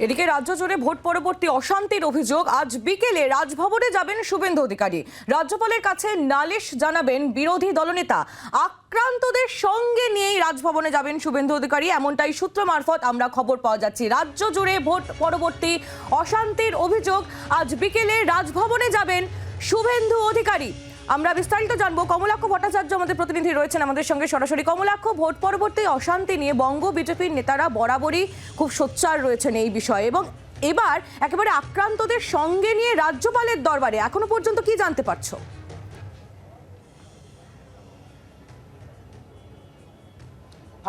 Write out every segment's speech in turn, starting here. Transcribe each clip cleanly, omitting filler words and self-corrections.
এদিকে রাজ্য জুড়ে ভোট পরবর্তী অশান্তির অভিযোগ। আজ বিকেলে রাজভবনে যাবেন শুভেন্দু অধিকারী। রাজ্যপালের কাছে নালিশ জানাবেন বিরোধী দলনেতা। আক্রান্তদের সঙ্গে নিয়েই রাজভবনে যাবেন শুভেন্দু অধিকারী, এমনটাই সূত্র মারফত আমরা খবর পাওয়া যাচ্ছে। রাজ্য জুড়ে ভোট পরবর্তী অশান্তির অভিযোগ। আজ বিকেলে রাজভবনে যাবেন শুভেন্দু অধিকারী। আমরা বিস্তারিত জানবো। কমলাক্ষ ভট্টাচার্য আমাদের প্রতিনিধি রয়েছেন আমাদের সঙ্গে সরাসরি। কমলাক্ষ, ভোট পরবর্তী অশান্তি নিয়ে বঙ্গ বিজেপির নেতারা বরাবরই খুব সোচ্চার রয়েছেন এই বিষয়ে, এবং এবার একেবারে আক্রান্তদের সঙ্গে নিয়ে রাজ্যপালের দরবারে। এখনো পর্যন্ত কি জানতে পারছো?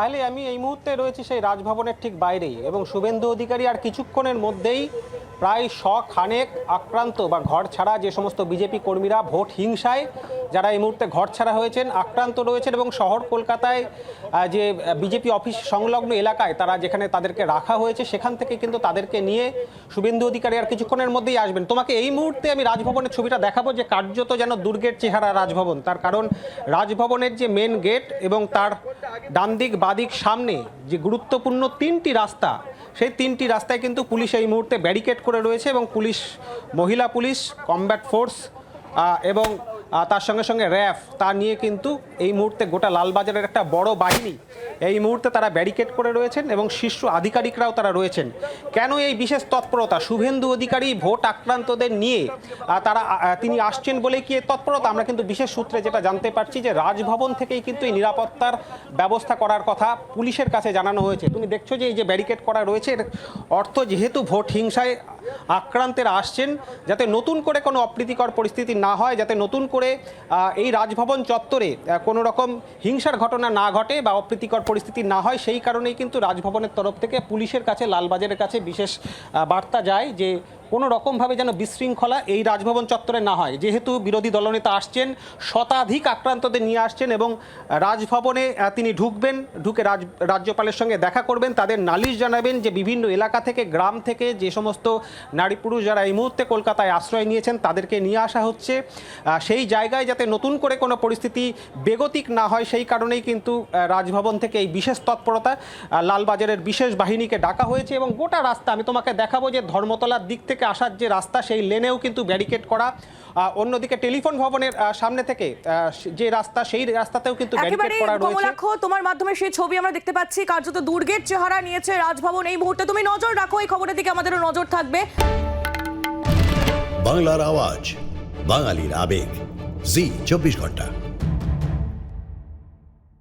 আইলে আমি এই মুহূর্তে রয়েছি সেই রাজভবনের ঠিক বাইরেই, এবং শুভেন্দু অধিকারী আর কিছুক্ষণের মধ্যেই প্রায় 100 খানেক আক্রান্ত বা ঘর ছাড়া যে সমস্ত বিজেপি কর্মীরা ভোট হিংসায় যারা এই মুহূর্তে ঘর ছাড়া হয়েছেন, আক্রান্ত রয়েছেন, এবং শহর কলকাতায় যে বিজেপি অফিস সংলগ্ন এলাকায় তারা যেখানে তাদেরকে রাখা হয়েছে সেখান থেকে কিন্তু তাদেরকে নিয়ে শুভেন্দু অধিকারী আর কিছুক্ষণের মধ্যেই আসবেন। তোমাকে এই মুহূর্তে আমি রাজভবনের ছবিটা দেখাবো, যে কার্যত যেন দুর্গের চেহারা রাজভবন। তার কারণ রাজভবনের যে মেন গেট এবং তার ডান দিক বাদিক সামনে যে গুরুত্বপূর্ণ 3টি রাস্তা, সেই 3টি রাস্তায় কিন্তু পুলিশ এই মুহূর্তে ব্যারিকেড করে রয়েছে, এবং পুলিশ, মহিলা পুলিশ, কমব্যাট ফোর্স এবং তার সঙ্গে সঙ্গে র্যাফ, তা নিয়ে কিন্তু এই মুহূর্তে গোটা লালবাজারের একটা বড় বাহিনী এই মুহূর্তে তারা ব্যারিকেড করে রয়েছেন, এবং শীর্ষ আধিকারিকরাও তারা রয়েছেন। কেন এই বিশেষ তৎপরতা? শুভেন্দু অধিকারী ভোট আক্রান্তদের নিয়ে তিনি আসছেন বলেই কি এই তৎপরতা? আমরা কিন্তু বিশেষ সূত্রে যেটা জানতে পারছি যে রাজভবন থেকেই কিন্তু এই নিরাপত্তার ব্যবস্থা করার কথা পুলিশের কাছে জানানো হয়েছে। তুমি দেখছো যে এই যে ব্যারিকেড করা রয়েছে, এর অর্থ যেহেতু ভোট হিংসায় আক্রান্তেরা আসছেন, যাতে নতুন করে কোনো অপ্রীতিকর পরিস্থিতি না হয়, যাতে নতুন করে এই রাজভবন চত্বরে কোনো রকম হিংসার ঘটনা না ঘটে বা অপ্রীতিকর পরিস্থিতি না হয়, সেই কারণেই কিন্তু রাজভবনের তরফ থেকে পুলিশের কাছে, লালবাজারের কাছে বিশেষ বার্তা যায় যে কোনো রকমভাবে যেন বিশৃঙ্খলা এই রাজভবন চত্বরে না হয়। যেহেতু বিরোধী দলনেতা আসছেন, শতাধিক আক্রান্তদের নিয়ে আসছেন, এবং রাজভবনে তিনি ঢুকবেন, ঢুকে রাজ্যপালের সঙ্গে দেখা করবেন, তাদের নালিশ জানাবেন যে বিভিন্ন এলাকা থেকে, গ্রাম থেকে যে সমস্ত নারী পুরুষ যারা এই মুহূর্তে কলকাতায় আশ্রয় নিয়েছেন তাদেরকে নিয়ে আসা হচ্ছে। সেই জায়গায় যাতে নতুন করে কোনো পরিস্থিতি বেগতিক না হয়, সেই কারণেই কিন্তু রাজভবন থেকে এই বিশেষ তৎপরতা, লালবাজারের বিশেষ বাহিনীকে ডাকা হয়েছে। এবং গোটা রাস্তা আমি তোমাকে দেখাবো যে ধর্মতলার দিক থেকে আসার যে রাস্তা, সেই লেনেও কিন্তু ব্যারিকেড করা। অন্যদিকে টেলিফোন ভবনের সামনে থেকে যে রাস্তা, সেই রাস্তাতেও কিন্তু ব্যারিকেড করা রয়েছে। কমলাক্ষ, তোমার মাধ্যমে সেই ছবি আমরা দেখতে পাচ্ছি। কার্যত দুর্গের চেহারা নিয়েছে রাজভবন এই মুহূর্তে। তুমি নজর রাখো এই খবরের দিকে, আমাদেরও নজর থাকবে। বাংলার আওয়াজ, বাঙালির আবেগ, জি 24 ঘন্টা।